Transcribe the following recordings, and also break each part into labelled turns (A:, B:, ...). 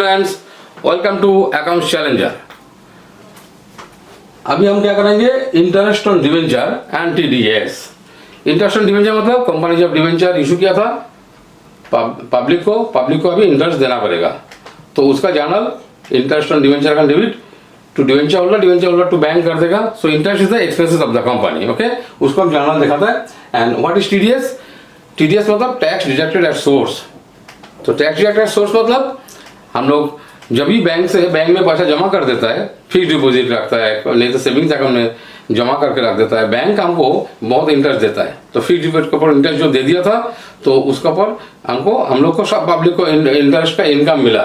A: Students, welcome to accounts challenger. अभी हम क्या करेंगे, interest on debenture and TDS. Interest on debenture मतलब कंपनी जब डिवेंचर इशू किया था पब्लिक को अभी इंटरेस्ट देना पड़ेगा, तो उसका जर्नल इंटरेस्ट ऑन डिवेंचर का debit to debenture holder to bank कर देगा। So interest is the expenses of the company. Okay, उसको हम जर्नल दिखाता है। And what is TDS? TDS मतलब टैक्स डिडक्टेड एट सोर्स। तो टैक्स डिडक्टेड सोर्स मतलब हम लोग जब भी बैंक में पैसा जमा कर देता है, फिक्स डिपॉजिट रखता है, नहीं तो सेविंग्स अकाउंट में जमा करके रख देता है, बैंक हमको बहुत इंटरेस्ट देता है। तो फिक्स डिपॉजिट के ऊपर इंटरेस्ट जो दे दिया था, तो उसके ऊपर हम लोग को सब पब्लिक को इंटरेस्ट का इनकम मिला।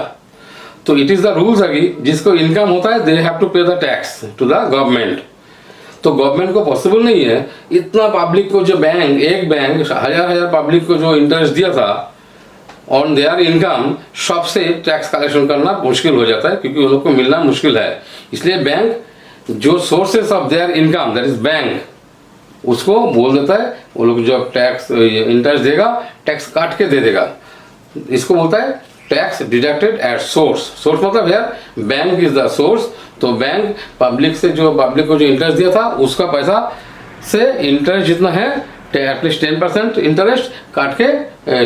A: तो इट इज द रूल्स है कि जिसको इनकम होता है they have to pay the tax to the government. तो गवर्नमेंट को पॉसिबल नहीं है इतना पब्लिक को, जो एक बैंक हजार पब्लिक को जो इंटरेस्ट दिया था ऑन देयर इनकम, सबसे टैक्स कलेक्शन करना मुश्किल हो जाता है, क्योंकि उन लोग को मिलना मुश्किल है। इसलिए बैंक जो sources of their income, that is bank, उसको बोल देता है वो लोग जो टैक्स इंटरेस्ट देगा टैक्स काट के दे देगा। इसको बोलता है tax deducted at source. Source मतलब यार बैंक इज द सोर्स। तो बैंक पब्लिक को जो इंटरेस्ट दिया था उसका पैसा से इंटरेस्ट जितना है एटलीस्ट 10% इंटरेस्ट काट के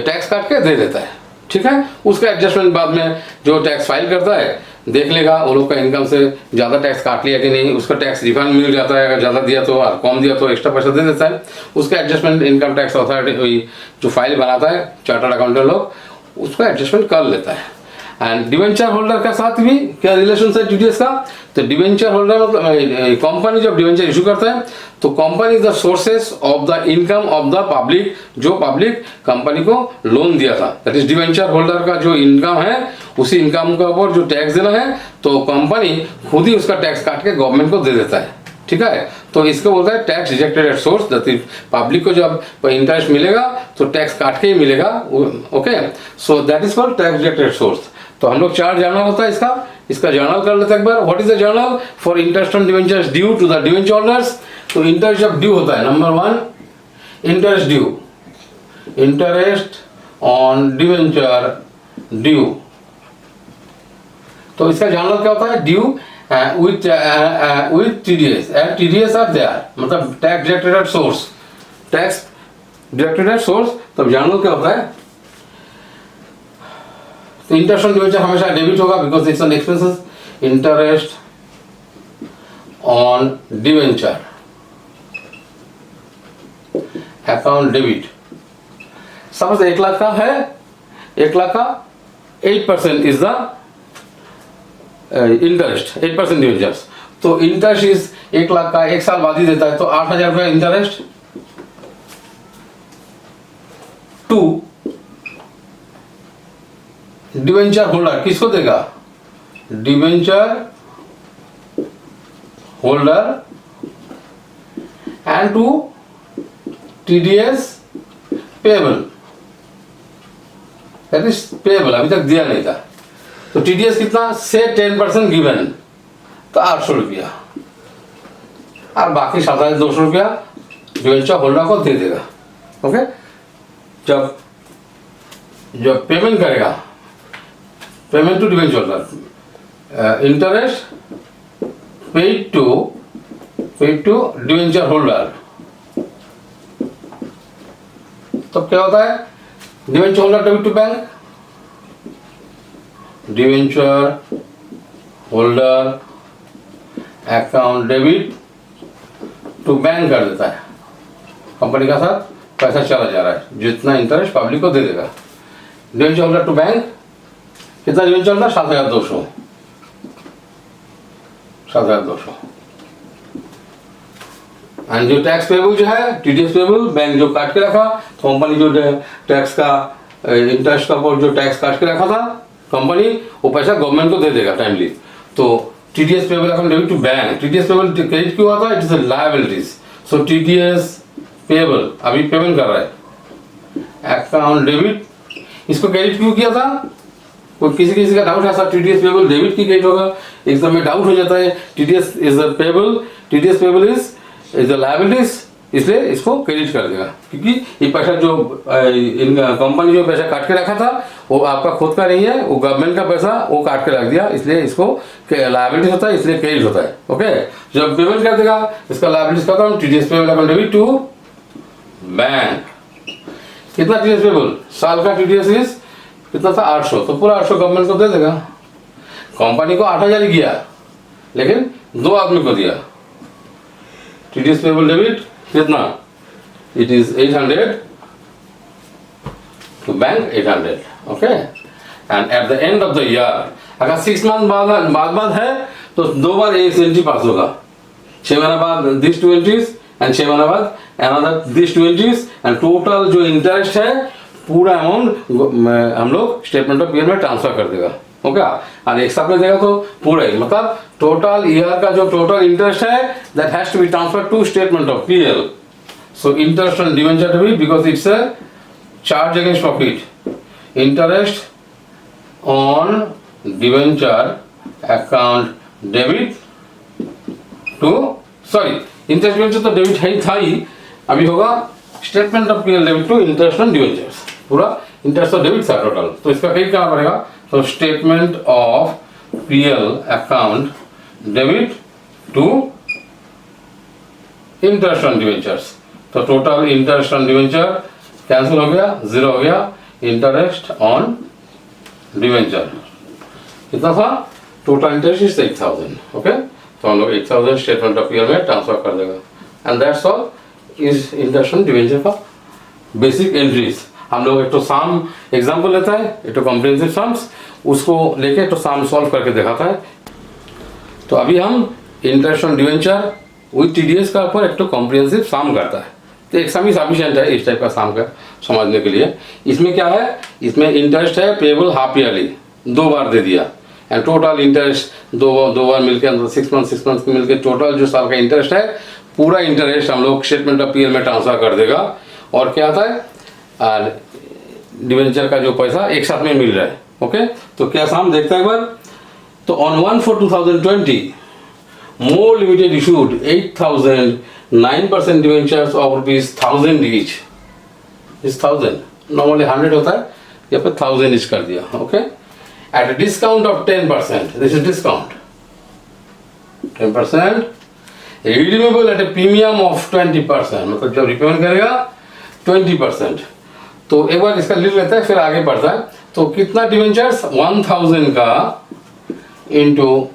A: टैक्स काट के दे देता है। ठीक है, उसका एडजस्टमेंट बाद में जो टैक्स फाइल करता है देख लेगा वो लोग का इनकम से ज़्यादा टैक्स काट लिया कि नहीं, उसका टैक्स रिफंड मिल जाता है, अगर ज़्यादा दिया तो और कम दिया तो एक्स्ट्रा पैसा दे देता है। उसका एडजस्टमेंट इनकम टैक्स अथॉरिटी जो फाइल बनाता है चार्टर्ड अकाउंटेंट लोग, उसका एडजस्टमेंट कर लेता है। एंड डिवेंचर होल्डर के साथ भी क्या रिलेशन है टीडीएस का? तो डिवेंचर होल्डर मतलब कंपनी जब डिवेंचर इशू करता है तो company is the sources of the income of the public, जो पब्लिक कंपनी को लोन दिया था, दैट इज डिवेंचर होल्डर का जो इनकम है उसी इनकम के ऊपर जो टैक्स देना है तो कंपनी खुद ही उसका टैक्स काट के गवर्नमेंट को दे देता है। ठीक है, तो इसको बोलता है tax deducted at source. Public को जब इंटरेस्ट मिलेगा तो टैक्स काट के ही मिलेगा। Okay, so that is called tax deducted source. तो हम लोग 4 जर्नल होता है इसका जर्नल कर लेते हैं एक बार। What is the journal for interest on debentures due to the debenture holders? तो इंटरेस्ट जब ड्यू होता है, number 1 interest due, interest on debenture due. तो इसका जर्नल क्या होता है? Due with TDS and TDS are there, मतलब tax deducted at source, tax deducted at source. तब जर्नल क्या होता है? तो इंटरेस्ट ऑन डिवेंचर हमेशा डेबिट होगा because it's an expenses. Interest on debenture account debit. Suppose 1 lakh का है, 1 लाख का 8% इज द इंटरेस्ट, 8% डिवेंचर्स। तो इंटरेस्ट इज 1 लाख का 1 साल बाद ही देता है, तो 8,000 रुपया इंटरेस्ट टू डिवेंचर होल्डर। किसको देगा? Debenture holder and to TDS payable, that is payable. अभी तक दिया नहीं था तो टीडीएस कितना से 10% गिवन, तो 800 रुपया, और बाकी 7,200 रुपया डिवेंचर होल्डर को दे देगा। ओके, जब पेमेंट करेगा, payment to debenture holder, interest paid to debenture holder. तो क्या होता है? Debenture holder debit to bank, debenture holder account debit to bank कर देता है। कंपनी का साथ पैसा चला जा रहा है, जितना इंटरेस्ट पब्लिक को दे देगा। डिवेंचर होल्डर टू बैंक कितना डिवेंचर होल्डर? 7,200। एंड जो टैक्स पेबल जो है टीडीएस पेबल, बैंक जो काट के रखा, कंपनी जो टैक्स का इंटरेस्ट का जो टैक्स काट के रखा था कंपनी, वो पैसा गवर्नमेंट को दे देगा टाइमली। तो TDS payable account debit to bank. TDS payable credit क्यों आता है? It is liabilities. So TDS payable अभी पेमेंट कर रहा है, अकाउंट डेबिट। इसको क्रेडिट क्यों किया था? कोई किसी का डाउट है सर टीडीएस पेबल डेबिट की क्रेडिट होगा? एग्जाम में डाउट हो जाता है। TDS is a payable, TDS payable is the liabilities, इसलिए इसको क्रेडिट कर देगा, क्योंकि ये पैसा जो इन कंपनी जो पैसा काट के रखा था वो आपका खुद का नहीं है, वो गवर्नमेंट का पैसा वो काट के रख दिया, इसलिए इसको लायबिलिटी होता है, इसलिए क्रेडिट होता है। ओके, जब पेमेंट कर देगा इसका लायबिलिटीज खत्म, TDS payable debit to bank. कितना टीडीएस पेबल, साल का टीडीएस इज कितना था 800, तो पूरा 800 गवर्नमेंट को दे देगा। कंपनी को 8000 ही किया लेकिन 2 आदमी को दिया। टीडीएस पेबल डेबिट कितना, it is 800 to bank 800। Okay, and at the end of the year अगर 6 मंथ बाद है तो 2 बार एक एंट्री पास होगा, 6 महीना बाद दिस 2 एंट्रीज एंड 6 महीना बाद another this 2 entries, and total जो इंटरेस्ट है पूरा अमाउंट हम लोग स्टेटमेंट ऑफ पीएल में ट्रांसफर कर देगा। ओके, और एक साथ में देगा तो पूरा ही, मतलब टोटल ईयर का जो टोटल इंटरेस्ट है that has to be transfer to statement of PL. So interest on debenture debit because it's a charge against profit, interest on debenture account debit to, sorry interest debenture तो debit है ही था ही, अभी होगा statement of PL debit to interest on debentures, पूरा interest of debit था total, तो इसका कहीं क्या पड़ेगा, तो statement of PL account debit to interest on debentures, तो total interest on debenture cancel हो गया, 0 हो गया, इंटरेस्ट ऑन डिवेंचर कितना था, टोटल इंटरेस्ट इज 8000। ओके, तो हम लोग 8000 स्टेटमेंट ऑफ पीएल में ट्रांसफर कर देगा, and that's all is interest on debenture का बेसिक एंट्रीज। हम लोग एक तो साम एग्जाम्पल लेता है, एक तो कॉम्प्रिहेंसिव सम्स, उसको लेके एक तो साम सॉल्व करके दिखाता है। तो अभी हम interest on debenture with TDS का ऊपर एक तो कॉम्प्रिहेंसिव साम करता है, तो एक सम ही सफिशिएंट है इस टाइप का साम का समझने के लिए। इसमें क्या है, इसमें इंटरेस्ट है पेबल हाफ ईयरली, 2 बार दे दिया, एंड टोटल इंटरेस्ट दो बार मिलकर 6 मंथ मिलकर टोटल जो साल का इंटरेस्ट है पूरा इंटरेस्ट हम लोग स्टेटमेंट ऑफ पीएल में ट्रांसफर कर देगा। और क्या आता है, डिवेंचर का जो पैसा एक साथ में मिल रहा है। ओके, तो क्या साम देखते हैं एक बार, तो on 1/4/2020 more limited issued 8000 9% debentures of ₹1000 each, इस 1000 नॉर्मली 100 होता है, यहाँ पे 1000 ईच कर दिया। Okay, at a discount of 10%, this is discount 10%, redeemable eight A premium of 20%, मतलब जब रिपेमेंट करेगा 20%। तो एक बार इसका लिख लेता है फिर आगे बढ़ता है। तो कितना डिवेंचर्स, 1000 का इंटू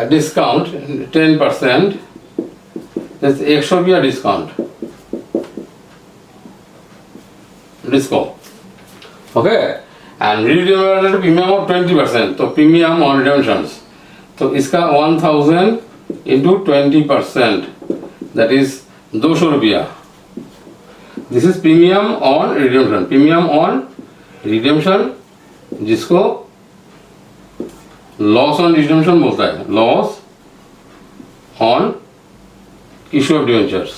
A: डिस्काउंट 10%, जैसे 100 रुपया discount okay, and redeemable premium of 20%, तो प्रीमियम ऑन रिडेम्पशंस, तो इसका 1000 इंटू 20% दैट इज 200 रुपया। This is premium on redemption, premium on redemption जिसको लॉस ऑन रिडेम्पशन बोलता है, loss on issue of debentures,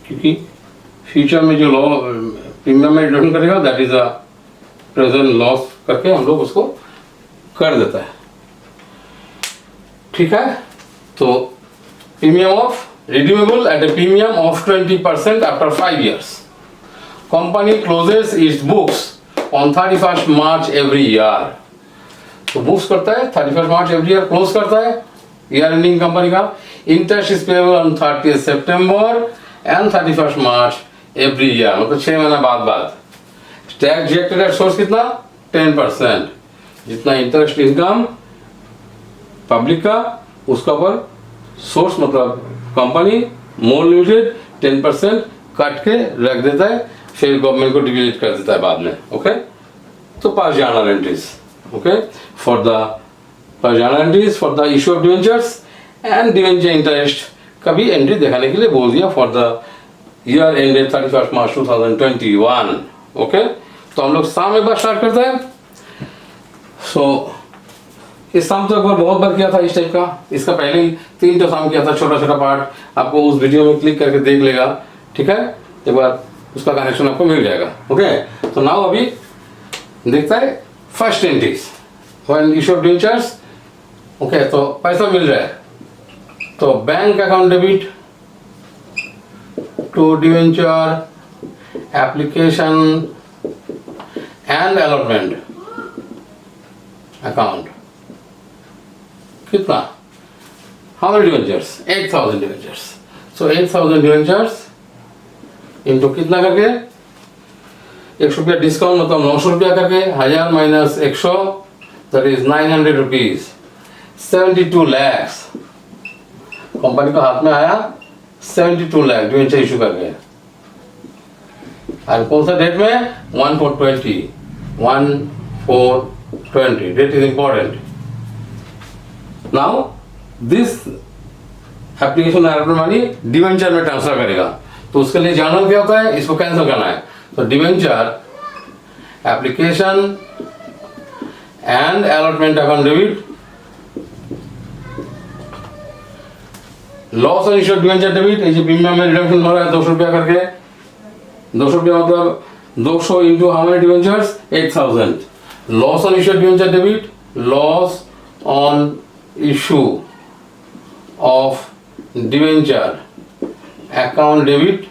A: क्योंकि फ्यूचर में जो लॉ प्रीमियम में रिडम्पशन करेगा that is a present loss करके हम लोग उसको कर देता है। ठीक है, तो premium of redeemable at a premium of 20% after 5 years. Company closes its books on 31st March every year. तो बुक्स करता है 31st मार्च एवरी ईयर क्लोज करता है, ईयर एंडिंग कंपनी का। Interest is payable on 30th September and 31st March every year, मतलब 6 महीना बाद। Tax deducted at source कितना, 10%, जितना इंटरेस्ट इनकम पब्लिक का उसका ऊपर सोर्स मतलब कंपनी मोर लिमिटेड 10% काट के रख देता है, फिर गवर्नमेंट को डिविडेंड कर देता है बाद में। ओके, तो पास journal entries, okay, for the pass journal entries for the issue of debentures and debenture interest का भी एंट्री दिखाने के लिए बोल दिया for the year ended 31st March 2021। Okay, तो हम लोग शाम एक बार स्टार्ट करते हैं। सो इस शाम तो एक बार बहुत बार किया था इस टाइप का, इसका पहले ही 3 तो शाम किया था, छोटा छोटा पार्ट आपको उस वीडियो में क्लिक करके देख लेगा। ठीक है, एक बार उसका कनेक्शन आपको मिल जाएगा। ओके, तो नाउ अभी देखता है first entries when issue of debentures. Okay, तो पैसा मिल रहा है, तो bank account debit to debenture application and allotment account. कितना? How many debentures? 8,000 debentures. So 8,000 debentures into कितना करके 100 रुपया डिस्काउंट मतलब 900 रुपया करके 1000 minus 100 that is 900 rupees. 72 lakhs company का हाथ में आया 72 लाख डिवेंचर इशू करके और कौन सा डेट में 1/4/20 1/4/20 date is important now this application money debenture में ट्रांसफर करेगा तो उसके लिए जर्नल क्या होता है इसको कैंसिल करना है तो debenture application and allotment account debit loss on issue debenture debit ये प्रीमियम में रिडम्पशन हो रहा है 200 रुपया करके 200 रुपया मतलब 200 into how many debentures 8,000 loss on issue debenture debit loss on issue of debenture account debit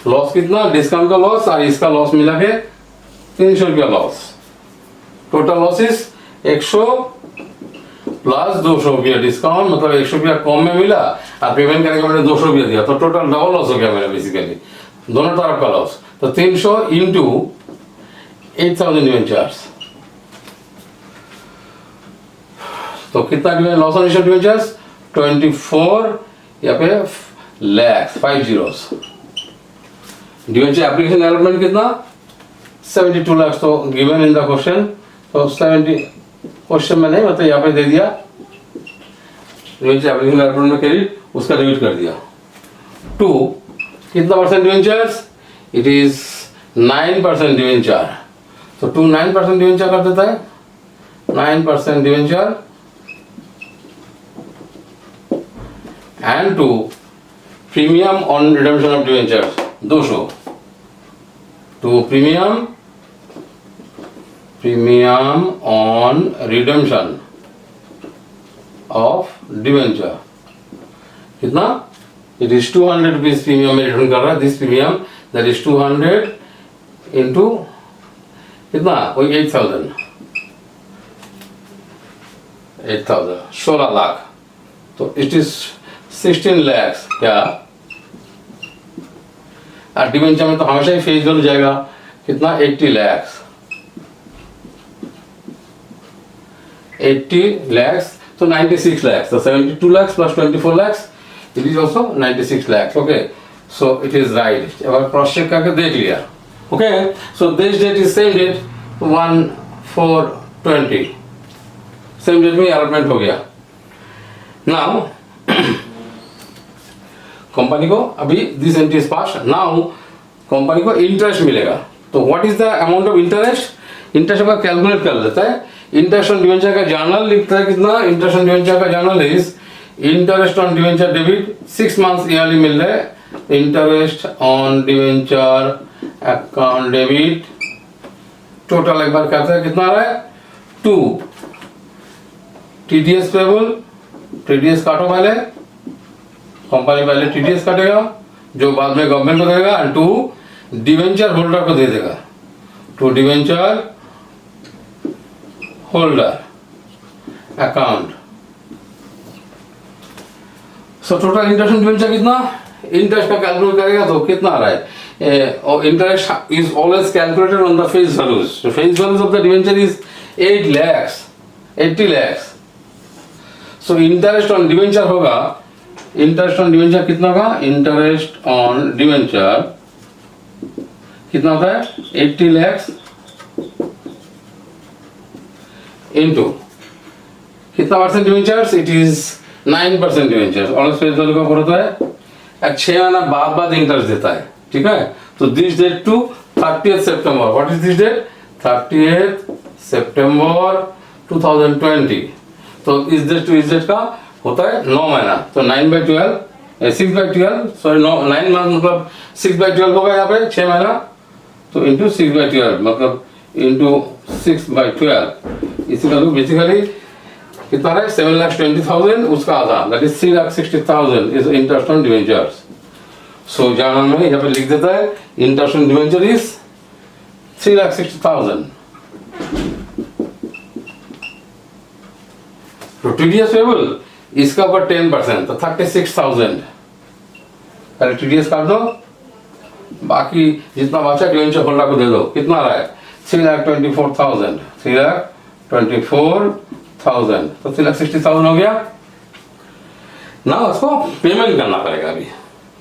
A: loss कितना डिस्काउंट का लॉस और इसका लॉस मिला के 300 रुपया loss total loss is 100 plus 200 रुपया डिस्काउंट मतलब 100 रुपया कम में मिला और पेमेंट करने का मैंने 200 रुपया दिया तो टोटल डबल लॉस हो गया मेरा बेसिकली दोनों तरफ का लॉस तो 300 इंटू 8,000 डिवेंचर्स तो कितना लॉस ऑन इश्यू डिवेंचर्स 24 यहाँ पे lakhs 5 zeros debenture application allotment कितना 72 lakhs तो गिवन इन द क्वेश्चन तो 70 क्वेश्चन में नहीं मतलब यहाँ पे दे दिया डिवेंचर एप्लीकेशन अलॉटमेंट में क्रेडिट उसका डेबिट कर दिया 2 कितना percent debentures it is 9% debenture तो 2 9% डिवेंचर कर देता है 9% debenture and 2 premium on redemption of debentures 200 to premium on redemption of debenture कितना it is 200 rupees premium में रिटर्न कर रहा है this premium that is 200 into कितना वही 8,000 16 लाख तो it is 16 lakhs क्या और डिवेंचर में तो हमेशा ही फेस वैल्यू जाएगा कितना 80 lakhs 80 lakhs तो 96 lakhs so 72 lakhs plus 24 lakhs it is also 96 lakhs okay so it is right अब क्रॉस चेक करके देख लिया okay so this date is same date 1/4/20 same date में अलॉटमेंट हो गया now कंपनी को अभी this entry is pass now company को इंटरेस्ट मिलेगा तो what is the amount of interest का कैलकुलेट कर लेता है इंटरेस्ट ऑन डिवेंचर का जर्नल लिखता है कितना इंटरेस्ट ऑन डिवेंचर का journal is interest on debenture debit 6 months yearly मिल रहा है interest on debenture account debit total एक बार कहते हैं कितना आ रहा है 2 टीडीएस पेबल टीडीएस काटो पहले कंपनी पहले टीडीएस काटेगा जो बाद में गवर्नमेंट को देगा एंड 2 डिवेंचर होल्डर को दे देगा 2 debenture holder account so total interest on debenture कितना इंटरेस्ट का कैलकुलेट करेगा तो कितना आ रहा है और interest is always calculated on the face values the face values of the debenture is 8 lakhs 80 lakhs so interest on debenture होगा interest on debenture कितना होगा इंटरेस्ट ऑन डिवेंचर कितना होता है 80 lakhs इनटू कितना percent debentures it is 9% debentures और face value का होता है 6 महीना बाद इंटरेस्ट देता है ठीक है तो this date to 30th September what is this date 30th September 2020 तो इस डेट टू इस डेट का होता है 9 महीना तो 9/12 6/12 सॉरी 9 मंथ मतलब 6/12 होगा यहाँ पे 6 महीना तो इंटू 6/12 मतलब इंटू 6/12 इसी का बेसिकली कितना है 7,20,000 उसका आधा that is 3,60,000 is interest on debentures so journal में यहाँ पे लिख देता है इंटरेस्ट ऑन डिवेंचर इज 3,60,000। तो टीडीएस पेबल इसका ऊपर 10% तो 36,000। पहले टीडीएस काट दो, बाकी जितना बचा डिवेंचर होल्डर को दे दो। कितना आ रहा है? 3,24,000। 3,24,000 तो 3,60,000 हो गया ना। उसको पेमेंट करना पड़ेगा अभी,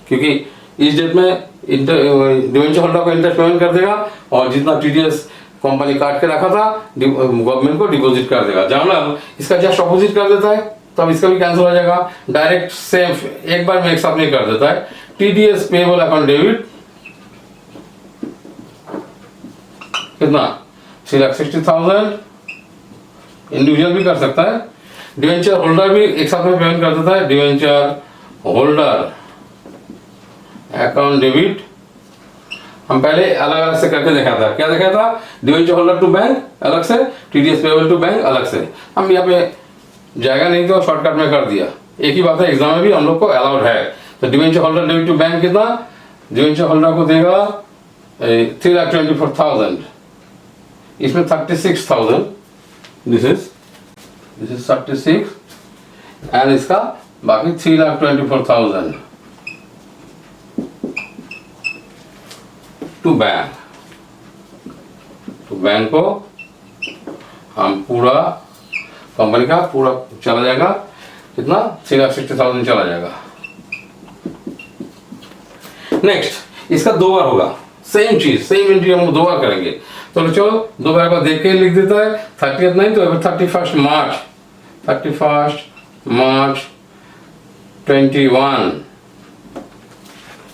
A: क्योंकि इस डेट में डिवेंचर होल्डर को इंटरेस्ट पेमेंट कर देगा और जितना टीडीएस कंपनी काट के रखा था गवर्नमेंट को डिपॉजिट कर देगा। जर्नल इसका जस्ट अपोजिट कर देता है, तब तो इसका भी कैंसिल हो जाएगा। डायरेक्ट सेम एक बार में एक साथ नहीं कर देता है। टीडीएस पेबल अकाउंट डेबिट कितना? 3,60,000। इंडिविजुअल भी कर सकता है, डिवेंचर होल्डर भी एक साथ में पेमेंट कर देता है। डिवेंचर होल्डर अकाउंट डेबिट हम पहले अलग अलग से करके देखा था। क्या देखा था? डिवेंचर होल्डर टू बैंक अलग से, टीडीएस पेबल टू बैंक अलग से। हम यहाँ पे जाएगा नहीं तो शॉर्टकट में कर दिया। एक ही बात है, एग्जाम में भी हम लोग को अलाउड है। तो debenture holder debit to bank कितना? डिवेंचर होल्डर को देगा 3,24,000। इसमें 36,000 दिस इज 36 एंड इसका बाकी 3,24,000 टू बैंक। तो बैंक को हम पूरा कंपनी का पूरा चला जाएगा कितना? 3,60,000 चला जाएगा। नेक्स्ट इसका दो बार होगा, सेम चीज सेम एंट्री हम दो बार करेंगे। तो चलो दो बार को देख के लिख देता है। 30th नहीं तो 31 मार्च 21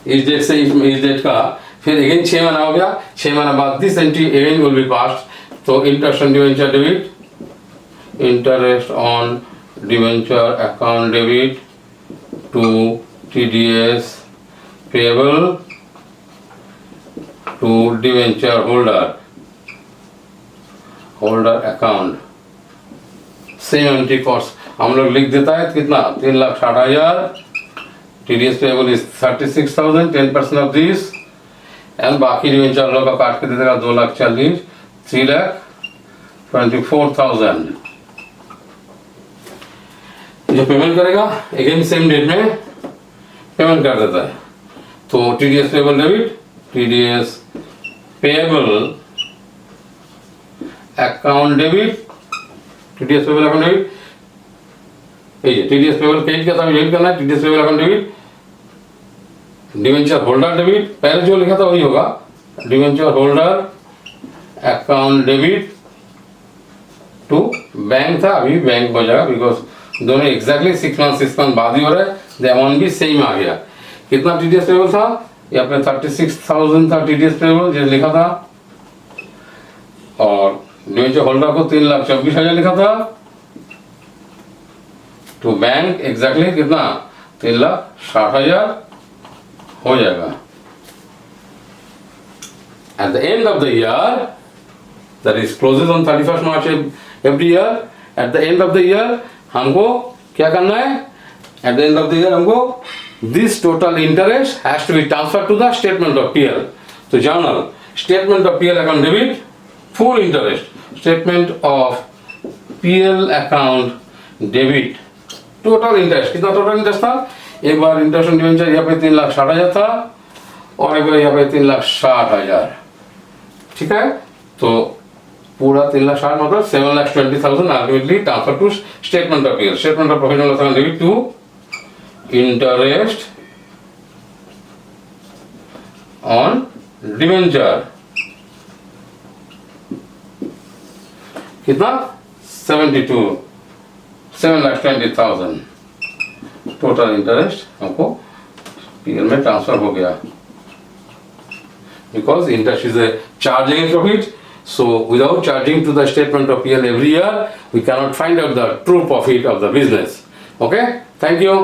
A: इस डेट से इस डेट का फिर अगेन 6 महीना हो गया। 6 महीना बाद this entry again will be passed. तो interest on debenture debit, interest on debenture account debit to TDS payable to debenture holder account. Same entry cost हम लोग लिख देता है कितना? 3,60,000। TDS payable is 36,000, 10% of this and बाकी debenture लोग का काट के दे देगा 2,40,000, 3,24,000। जो पेमेंट करेगा अगेन सेम डेट में पेमेंट कर देता है। तो TDS payable debit, TDS payable account debit, TDS payable account debit, TDS payable credit का डेबिट करना है। TDS payable account debit, debenture holder debit पहले जो लिखा था वही होगा। Debenture holder account debit to bank था, अभी बैंक हो जाएगा बिकॉज दोनों एग्जैक्टली 6 मंथ बाद ही हो रहा है। द अमाउंट भी सेम आ गया। कितना टीडीएस पेबल था? यहाँ पे 36,000 था टीडीएस पेबल जो लिखा था और डिवेंचर होल्डर को 3,24,000 लिखा था। टू बैंक एग्जैक्टली कितना? 3,60,000 हो जाएगा। At the end of the year, that is closes on 31st March every year. At the end of the year, हमको क्या करना है? At the end of the year हमको this total interest has to be transferred to the statement of PL. तो journal statement of PL account debit full interest, statement of PL account debit total interest। कितना total interest था? एक बार interest on debenture यहाँ पे 3,60,000 था और एक बार यहाँ पे 3,60,000। ठीक है, तो पूरा 3,60,000 मतलब 7,20,000 ultimately transfer to statement of PL, statement of profit and loss account debit to interest on debenture. कितना? 7,20,000 टोटल इंटरेस्ट हमको पीएल में ट्रांसफर हो गया। Because interest is a charge against profit, so without charging to the statement of PL every year, we cannot find out the true profit of the business. Okay, thank you.